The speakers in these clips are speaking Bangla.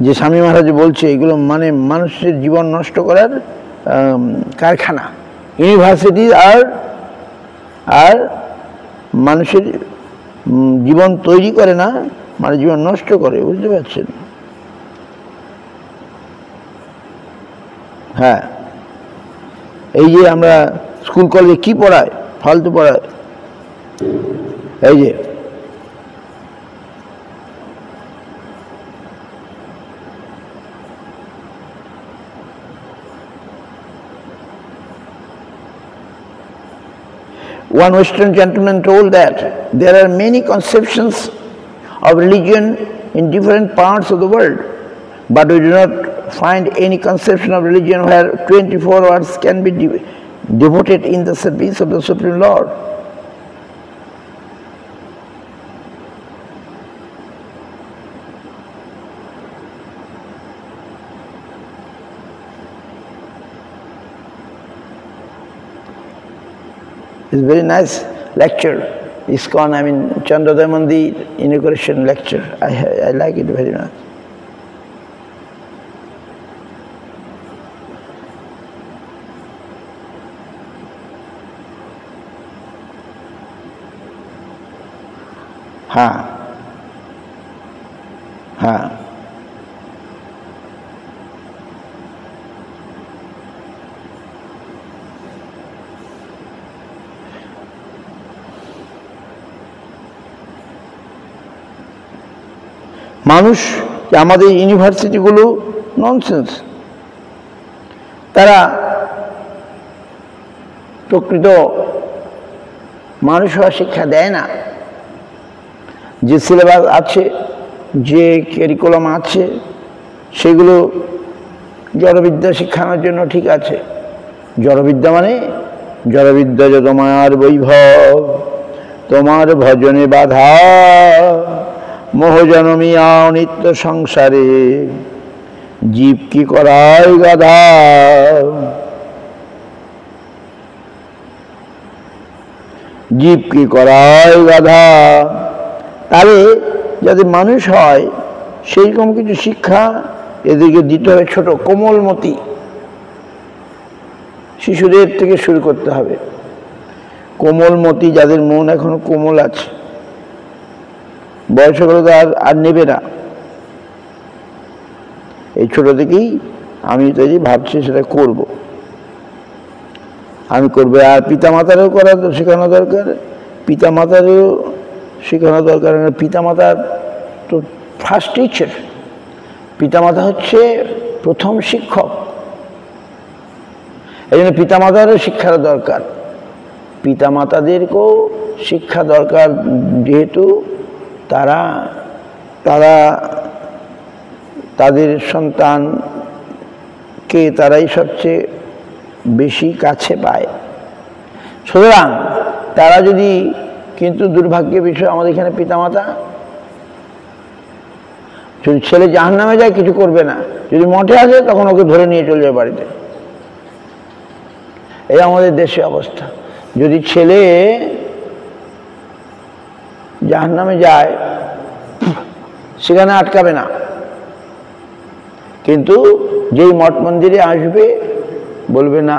যে স্বামী মহারাজ বলছে এগুলো মানে মানুষের জীবন নষ্ট করার কারখানা। ইউনিভার্সিটি আর মানুষের জীবন তৈরি করে না, মানে জীবন নষ্ট করে, বুঝতে পারছেন? হ্যাঁ, এই যে আমরা স্কুল কলেজে কি পড়ায়, ফালতু পড়ায়, এই যে one Western gentleman told that there are many conceptions of religion in different parts of the world, but we do not find any conception of religion where 24 hours can be devoted in the service of the Supreme Lord. It's a very nice lecture. ISKCON, I mean Chandrodaya Mandir inauguration lecture. I like it very much. हाँ हाँ মানুষ আমাদের ইউনিভার্সিটিগুলো ননসেন্স, তারা প্রকৃত মানুষ হওয়া শিক্ষা দেয় না। যে সিলেবাস আছে, যে ক্যারিকুলাম আছে, সেগুলো জড়বিদ্যা শিক্ষানোর জন্য ঠিক আছে। জড়বিদ্যা মানে জড়বিদ্যা যে তোমার বৈভব, তোমার ভজনে বাধা, মোহজনমিয়া নিত্য সংসারে, জীব কি করায় গাধা। জীব কি করায় গাধা। তাহলে যাতে মানুষ হয় সেই রকম কিছু শিক্ষা এদেরকে দিতে হবে। ছোট কোমলমতি শিশুদের থেকে শুরু করতে হবে। কোমলমতি, যাদের মন এখনো কোমল আছে, বয়স হলে তো আর নেবে না। এই ছোট থেকেই আমি তৈরি ভাবছি সেটা করব, আমি করবো। আর পিতামাতারও করা শেখানো দরকার, পিতামাতারও শেখানো দরকার। পিতামাতার তো ফার্স্ট টিচার, পিতামাতা হচ্ছে প্রথম শিক্ষক। এই জন্য পিতামাতারও শিক্ষার দরকার, পিতামাতাদেরকেও শিক্ষা দরকার, যেহেতু তারা তাদের সন্তানকে তারাই সবচেয়ে বেশি কাছে পায়। সুতরাং তারা যদি, কিন্তু দুর্ভাগ্যের বিষয় আমাদের এখানে পিতামাতা, যদি ছেলে জাহান্নামে যায় কিছু করবে না, যদি মঠে আসে তখন ওকে ধরে নিয়ে চলে যাবে বাড়িতে। এই আমাদের দেশে অবস্থা। যদি ছেলে জাহান্নামে যায় সেখানে আটকাবে না, কিন্তু যেই মঠ মন্দিরে আসবে বলবে না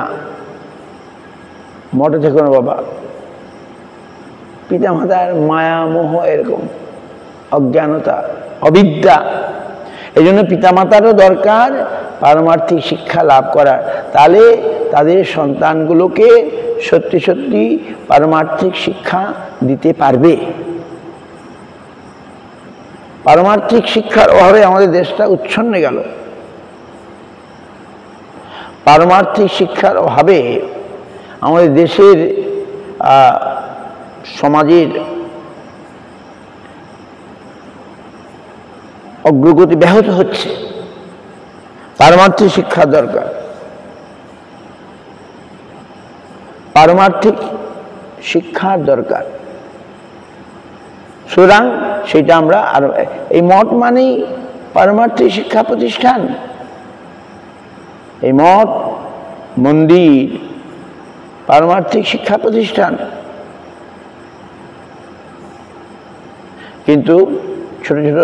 মঠে থেকো না বাবা। পিতামাতার মায়া মোহ, এরকম অজ্ঞানতা, অবিদ্যা। এই জন্য পিতামাতারও দরকার পারমার্থিক শিক্ষা লাভ করার। তাহলে তাদের সন্তানগুলোকে সত্যি সত্যি পারমার্থিক শিক্ষা দিতে পারবে। পারমার্থিক শিক্ষার অভাবে আমাদের দেশটা উচ্ছন্নে গেল। পারমার্থিক শিক্ষার অভাবে আমাদের দেশের সমাজের অগ্রগতি ব্যাহত হচ্ছে। পারমার্থিক শিক্ষার দরকার, পারমার্থিক শিক্ষার দরকার। সুতরাং সেটা আমরা আরো, এই মঠ মানেই পারমার্থিক শিক্ষা প্রতিষ্ঠান। এই মঠ মন্দির পারমার্থিক শিক্ষা প্রতিষ্ঠান। কিন্তু ছোট ছোট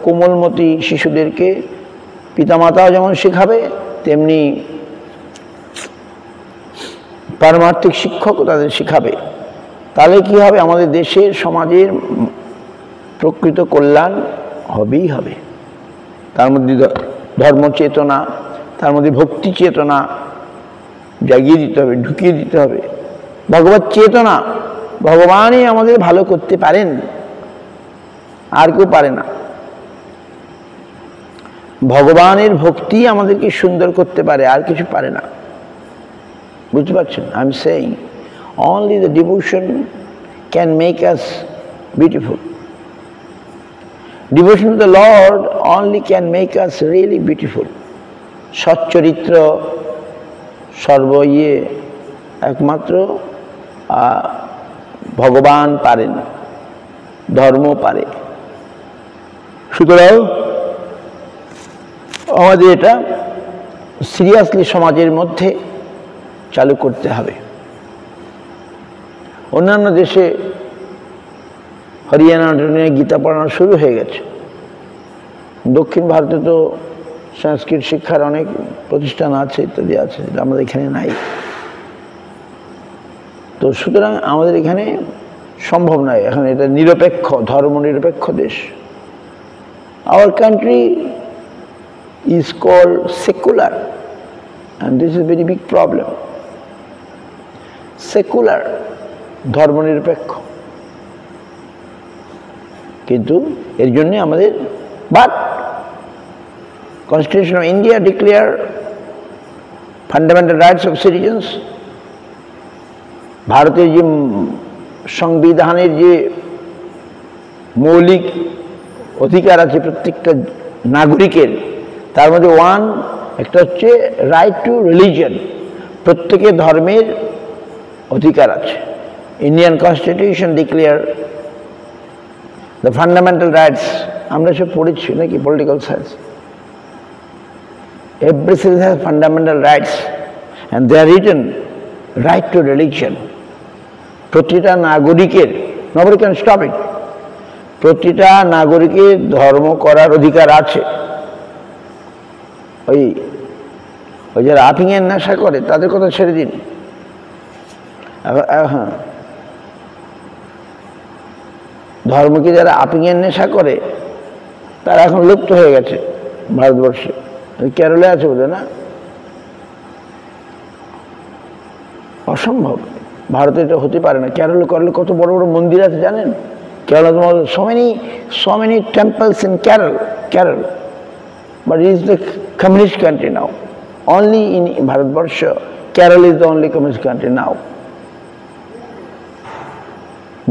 কোমলমতি শিশুদেরকে পিতামাতাও যেমন শেখাবে, তেমনি পারমার্থিক শিক্ষকও তাদের শেখাবে। তাহলে কি হবে? আমাদের দেশের সমাজের প্রকৃত কল্যাণ হবেই হবে। তার মধ্যে ধর্ম চেতনা, তার মধ্যে ভক্তি চেতনা জাগিয়ে দিতে হবে, ঢুকিয়ে দিতে হবে। ভগবত চেতনা, ভগবানই আমাদের ভালো করতে পারেন, আর কেউ পারে না। ভগবানের ভক্তি আমাদেরকে সুন্দর করতে পারে, আর কিছু পারে না। বুঝতে পারছেন? I am saying only the devotion can make us beautiful. Devotion to the Lord only can make us really beautiful. সচ্চরিত্র সর্বইয়ে একমাত্র ভগবান পারেন, ধর্ম পারে। সুতরাং আমাদের এটা সিরিয়াসলি সমাজের মধ্যে চালু করতে হবে। অন্যান্য দেশে হরিয়ানা গীতা পড়ানো শুরু হয়ে গেছে। দক্ষিণ ভারতে তো সংস্কৃত শিক্ষার অনেক প্রতিষ্ঠান আছে, ইত্যাদি আছে, যেটা আমাদের এখানে নাই। তো সুতরাং আমাদের এখানে সম্ভব নয়। এখন এটা নিরপেক্ষ, ধর্ম নিরপেক্ষ দেশ। Our country is called secular, and this is a very big problem. Secular, ধর্ম নিরপেক্ষ, কিন্তু এর জন্য আমাদের but Constitution of India declare fundamental rights of citizens. ভারতের যে সংবিধানের যে মৌলিক অধিকার আছে প্রত্যেকটা নাগরিকের, তার মধ্যে একটা হচ্ছে রাইট টু রিলিজিয়ন, প্রত্যেকের ধর্মের অধিকার আছে। Indian constitution declare the fundamental rights. আমরা সব পড়েছি নাকি political science? Every citizen has fundamental rights and they are written right to religion. প্রতিটা নাগরিকের, nobody can stop it, প্রতিটা নাগরিকের ধর্ম করার অধিকার আছে। ওই যারা আফিংয়ের নেশা করে তাদের কথা ছেড়ে দিন। হ্যাঁ, ধর্মকে যারা আফিংয়ের নেশা করে তারা এখন লুপ্ত হয়ে গেছে ভারতবর্ষে। কেরলে আছে বোধ না? অসম্ভব, ভারতে এটা হতে পারে না। কেরলে কত বড় বড় মন্দির আছে জানেন? কেরলা তোমার so many temples in Kerala, but it is the communist country now. Only in Bharatvarsha, Kerala is the only communist country now.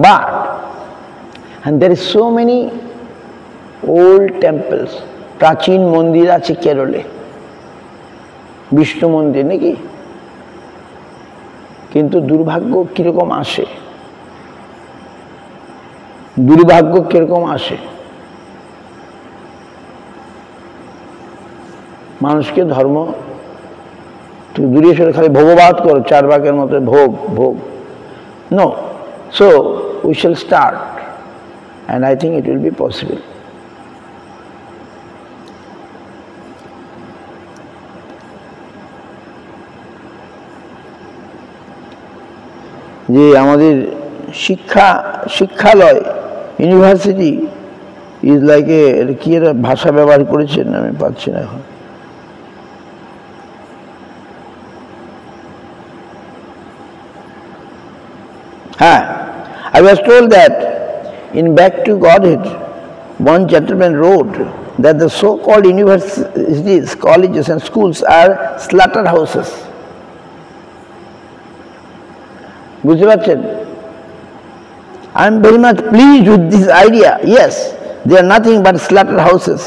But and there is so many old temples, প্রাচীন মন্দির আছে কেরলে, বিষ্ণু মন্দির নাকি? কিন্তু দুর্ভাগ্য কিরকম আসে, দুর্ভাগ্য কিরকম আসে, মানুষকে ধর্ম তুই দূরে সরে খালি ভোগবাদ করো, চারবাকের মতো ভোগ। No, so we shall start and I think it will be possible. যে আমাদের শিক্ষালয়, ইউনিভার্সিটি ইজ লাইক কি একটা ভাষা ব্যবহার করেছেন, আমি পাচ্ছি না এখন। হ্যাঁ, I was told that in Back to Godhead, one gentleman wrote that the so-called universities, colleges and schools are slaughterhouses. বুঝতে পারছেন? I am very much pleased with this idea. Yes, they are nothing but slaughterhouses,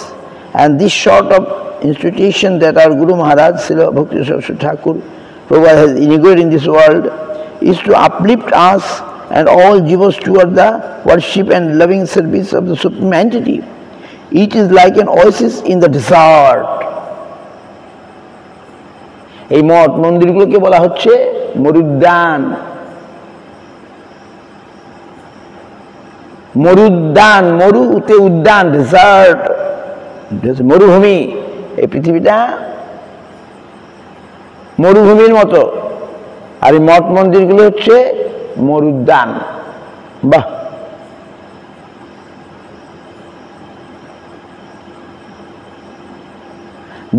and this sort of institution that our Guru Maharaj Srila Bhakti Saraswati Thakur Prabhupada has inaugurated in this world is to uplift us and all jivas toward the worship and loving service of the Supreme Entity. It is like an oasis in the desert. এই মঠ মন্দিরগুলোকে বলা হচ্ছে মরুদ্যান। মরুদ্যান, মরুতে উদ্যান, ডেজার্ট, মরুভূমি। এই পৃথিবীটা মরুভূমির মতো, আর এই মঠ মন্দিরগুলো হচ্ছে মরুদ্যান। বাহ,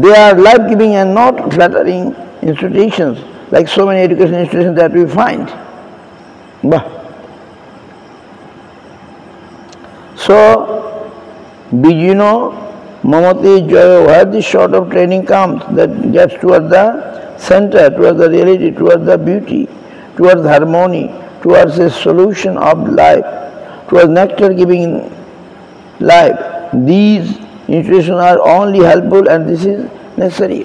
they are life-giving and not flattering institutions like so many education institutions that we find. Bah. So, Bijino, Mamati, Joyo, where this sort of training comes that gets towards the center, towards the reality, towards the beauty, towards harmony, towards a solution of life, towards nectar giving life. These institutions are only helpful and this is necessary.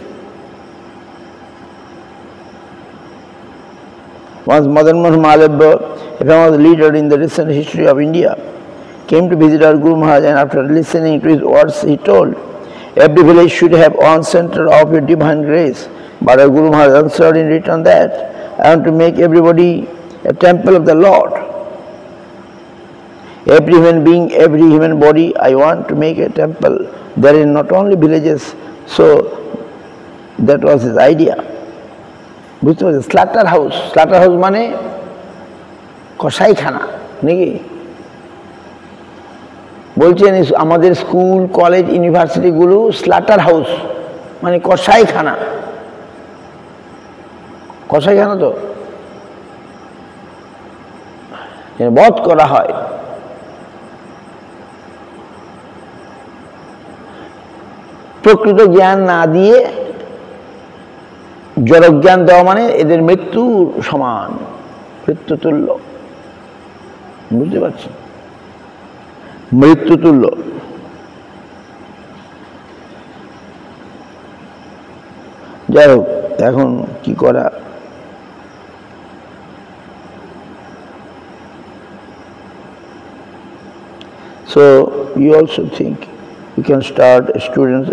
Once Madan Mohan Malabha, a famous leader in the recent history of India, came to visit our Guru Maharaj, and after listening to his words he told, every village should have one center of your divine grace. But our Guru Maharaj answered in return that, I want to make everybody a temple of the Lord. Every human being, every human body, I want to make a temple. There are not only villages, so that was his idea. বুঝতে পারছি? স্ল্যাটার হাউস, স্ল্যাটার হাউস মানে কসাইখানা নাকি? বলছেন আমাদের স্কুল, কলেজ, ইউনিভার্সিটিগুলো স্ল্যাটার হাউস মানে কসাইখানা। কসাইখানা তো বধ করা হয়। প্রকৃত জ্ঞান না দিয়ে জড়জ্ঞান দেওয়া মানে এদের মৃত্যু সমান, মৃত্যুতুল্য। বুঝতে পারছেন? মৃত্যুতুল্য। যাই হোক, এখন কি করা? So you also think you can start students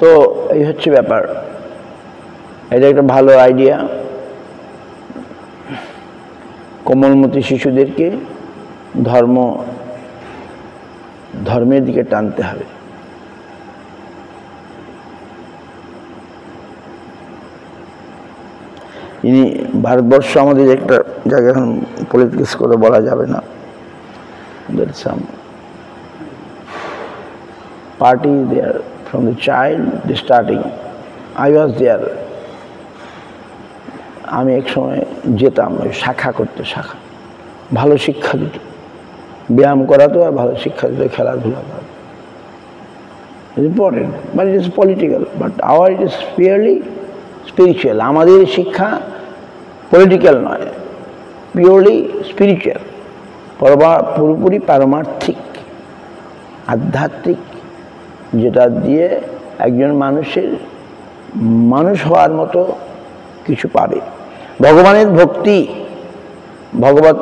তো এই হচ্ছে ব্যাপার। এটা একটা ভালো আইডিয়া। কোমলমতি শিশুদেরকে ধর্মের দিকে টানতে হবে। ইনি ভারতবর্ষ আমাদের একটা জায়গা, এখন পলিটিক্স করে বলা যাবে না, party there from the child starting. I was there. আমি এক সময় যেতাম ওই শাখা করতে, শাখা ভালো শিক্ষা দিত, ব্যায়াম করাতো আর ভালো শিক্ষা দিত, খেলাধুলা করা। It's important, but it is political. But our it is purely spiritual. আমাদের শিক্ষা পলিটিক্যাল নয়, পিওরলি স্পিরিচুয়াল, পুরোপুরি পারমার্থিক, আধ্যাত্মিক, যেটা দিয়ে একজন মানুষের মানুষ হওয়ার মতো কিছু পাবে। ভগবানের ভক্তি, ভগবত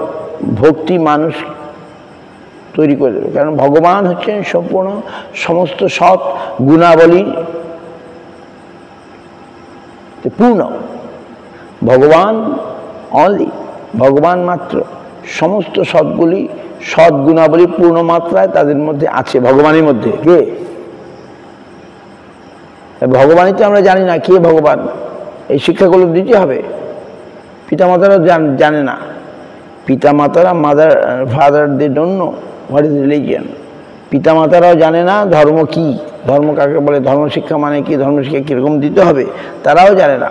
ভক্তি মানুষ তৈরি করে দেবে। কারণ ভগবান হচ্ছেন সম্পূর্ণ সমস্ত সৎ গুণাবলী পূর্ণ। ভগবান অনলি, ভগবান মাত্র সমস্ত সৎগুলি, সৎ গুণাবলী পূর্ণ মাত্রায় তাদের মধ্যে আছে, ভগবানের মধ্যে। কে ভগবানই তো আমরা জানি না কে ভগবান। এই শিক্ষাগুলো দিতে হবে। পিতামাতারা জানে না, পিতামাতারা father they don't know what is religion. পিতামাতারাও জানে না ধর্ম কি, ধর্ম কাকে বলে, ধর্ম শিক্ষা মানে কি, ধর্ম শিক্ষা কীরকম দিতে হবে তারাও জানে না।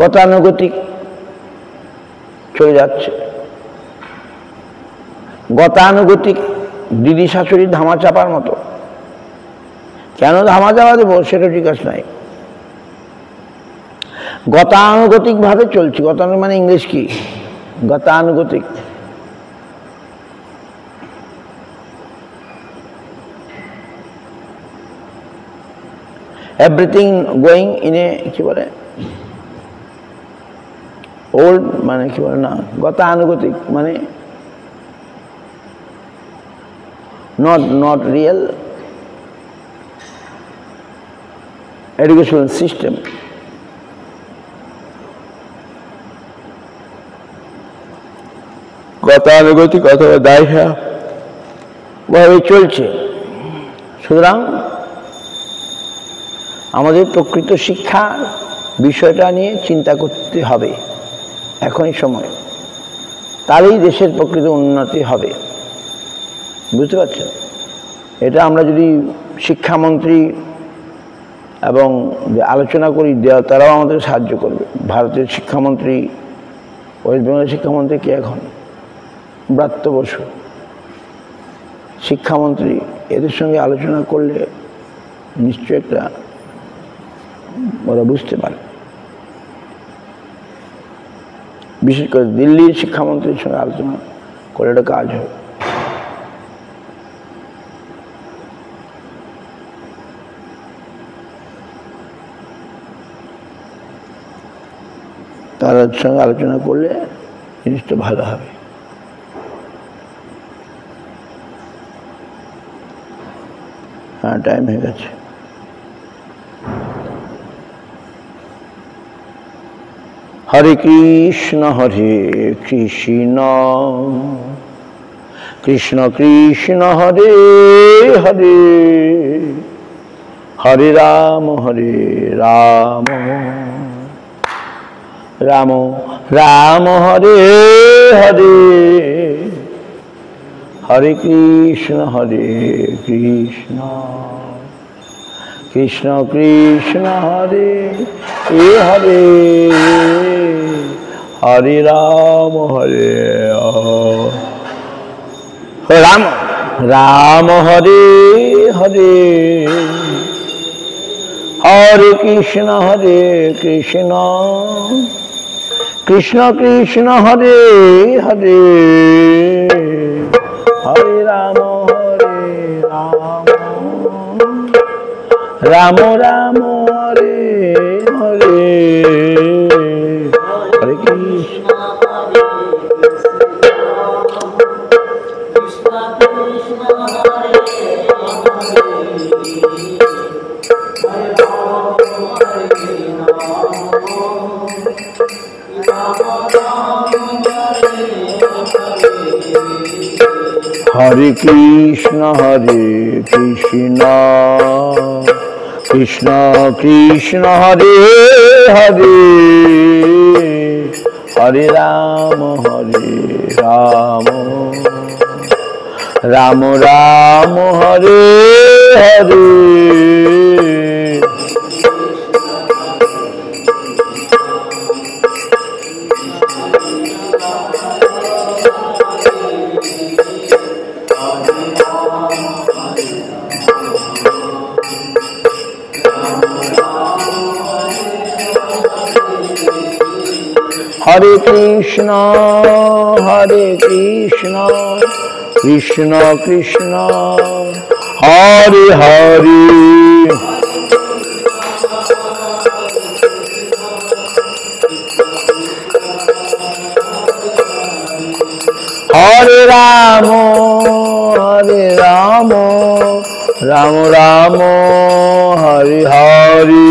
গতানুগতিক চলে যাচ্ছে, গতানুগতিক দিদি শাশুড়ি ধামা চাপার মতো। কেন ধামা চাপা দেবো সেটা জিজ্ঞাসা নাই, গতানুগতিক ভাবে চলছি। গতানুগতিক মানে ইংলিশ কি? গতানুগতিক। এভরিথিং গোয়িং ইন এ কি বলে ওল্ড মানে কি বলে না, গতানুগতিক মানে not real educational system. গতানুগতিক অথবা দায়িত্ব ভাবে চলছে। সুতরাং আমাদের প্রকৃত শিক্ষা বিষয়টা নিয়ে চিন্তা করতে হবে এখনই সময়, তাহলেই দেশের প্রকৃত উন্নতি হবে। বুঝতে পারছেন? এটা আমরা যদি শিক্ষামন্ত্রী এবং যে আলোচনা করি, তারাও আমাদের সাহায্য করবে। ভারতের শিক্ষামন্ত্রী, ওয়েস্ট বেঙ্গলের শিক্ষামন্ত্রী কে এখন? ব্রাত্য বসু শিক্ষামন্ত্রী। এদের সঙ্গে আলোচনা করলে নিশ্চয় একটা ওরা বুঝতে পারে। বিশেষ করে দিল্লির শিক্ষামন্ত্রীর সঙ্গে আলোচনা করে একটা কাজ হবে। তার সঙ্গে আলোচনা করলে জিনিসটা ভালো হবে। হ্যাঁ, টাইম হয়ে গেছে। হরে কৃষ্ণ কৃষ্ণ কৃষ্ণ হরে হরে, হরে রাম রাম রাম হরে হরে, হরে কৃষ্ণ কৃষ্ণ কৃষ্ণ হরে হরে, হরে রাম রাম হরে হরে, হরে কৃষ্ণ কৃষ্ণ কৃষ্ণ হরে হরে, হরে রাম রাম রাম হরে হরে, হরে কৃষ্ণ হরে কৃষ্ণ কৃষ্ণ কৃষ্ণ হরে হরে, হরে রাম রাম রাম হরে হরে, হরে কৃষ্ণ কৃষ্ণ কৃষ্ণ হরে হরে, হরে রাম রাম রাম হরে হরে,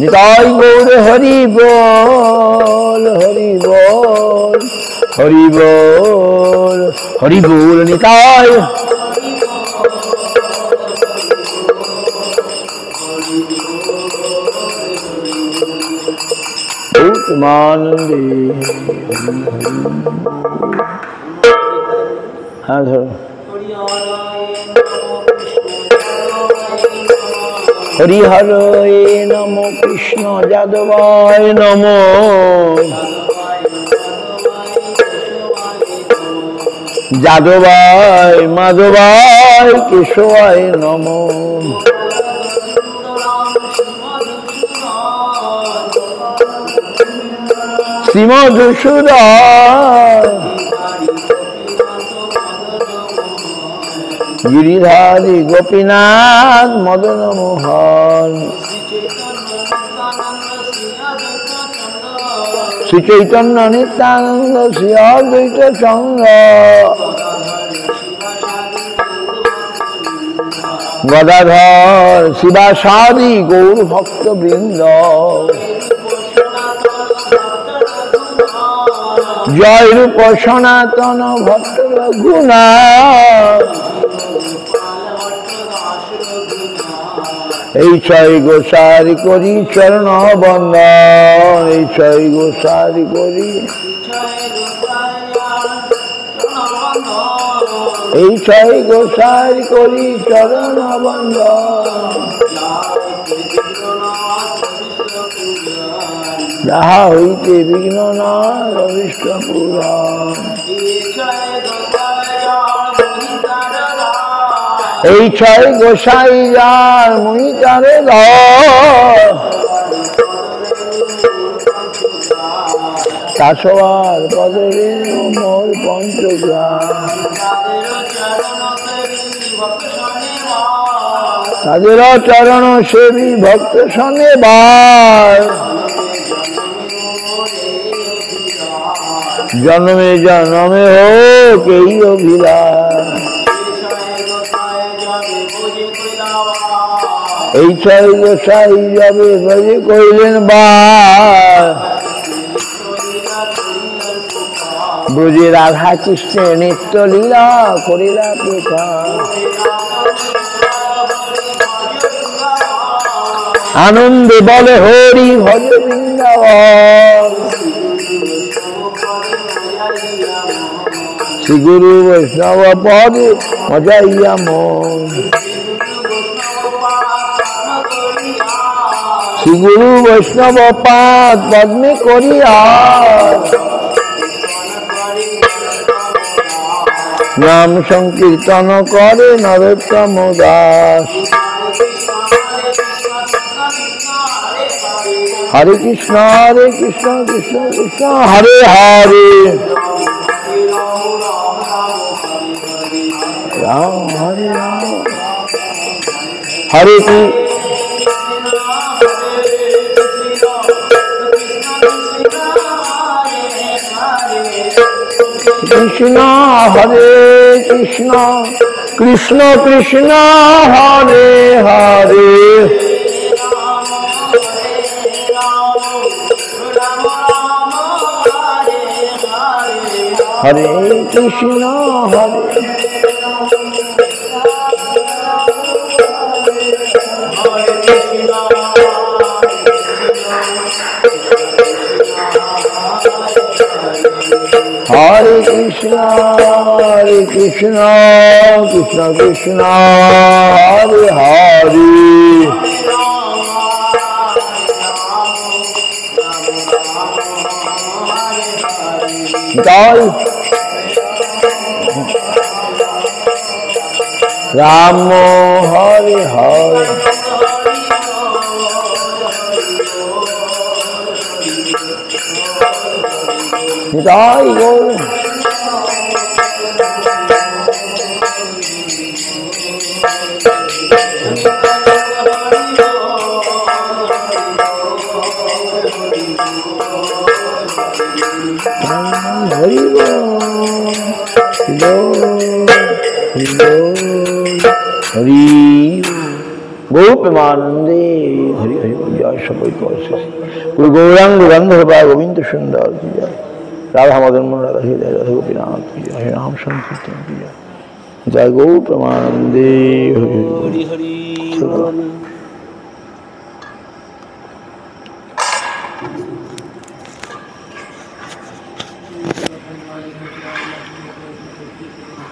নিতাই গৌর হরি বল হরি বল নিতাই, উত্তমানন্দে। হ্যাঁ ধরো। হরি হরে নম কৃষ্ণ যাদবায় নম, যাদবায় মাধবায় কেশবায় নম, শ্রীমধুসূদন গিরিধারী গোপীনাথ মদন মোহন শ্রী চৈতন্য নিত্যানন্দ শ্রী অদ্বৈত চন্দ্র গদাধর শিবাসাদি গৌর ভক্ত বৃন্দ জয় রূপ সনাতন ভক্ত রঘুনাথ এই ছয় গোসারি করি চরণ বন্দন এই ছয় গোসারি করি এই ছয় গোসারি করি চরণ বন্দন যাহা হইতে বিঘ্ন না অভিষ্ট পুরাণ এই ছয় গোসাই যার মুই তারে দাসবার পদরে মোর পঞ্চগ্রাম তাদের চরণ সেবী ভক্ত শোনে বার জন্মে জন্মে হোক এই অভিলাষ এই ছয় গোসাই যাবে বলে কইলেন বার ব্রজে রাধা কৃষ্ণের নিত্য লীলা করিলা প্রকাশ আনন্দে বলে হরি ভজ বৃন্দাবন শ্রী গুরু বৈষ্ণব পদে মজাইয়া মন শ্রী গুরু বৈষ্ণব পাদ পদ্মে করিয়া নাম সংকীর্তন করে নরোত্তম দাস হরে কৃষ্ণ কৃষ্ণ কৃষ্ণ হরে হরে রাম হরে রাম হরে কি কৃষ্ণ হরে কৃষ্ণ কৃষ্ণ কৃষ্ণ হরে হরে হরে কৃষ্ণ হরে হরে কৃষ্ণ কৃষ্ণ কৃষ্ণ হরে হরে জয় রাম হরে হরে জয় গৌর হরি হরি গৌর প্রেমানন্দে হরি হরি জয় সবাই গুরু গৌরাঙ্গ গন্ধর্বা গোবিন্দ সুন্দর জয় রাধা মদন মোহন রাধা হৃদয় রাধা গোপীনাথ জয় রাম সংকীর্তন জয় গৌর প্রেমানন্দে হরি হরি।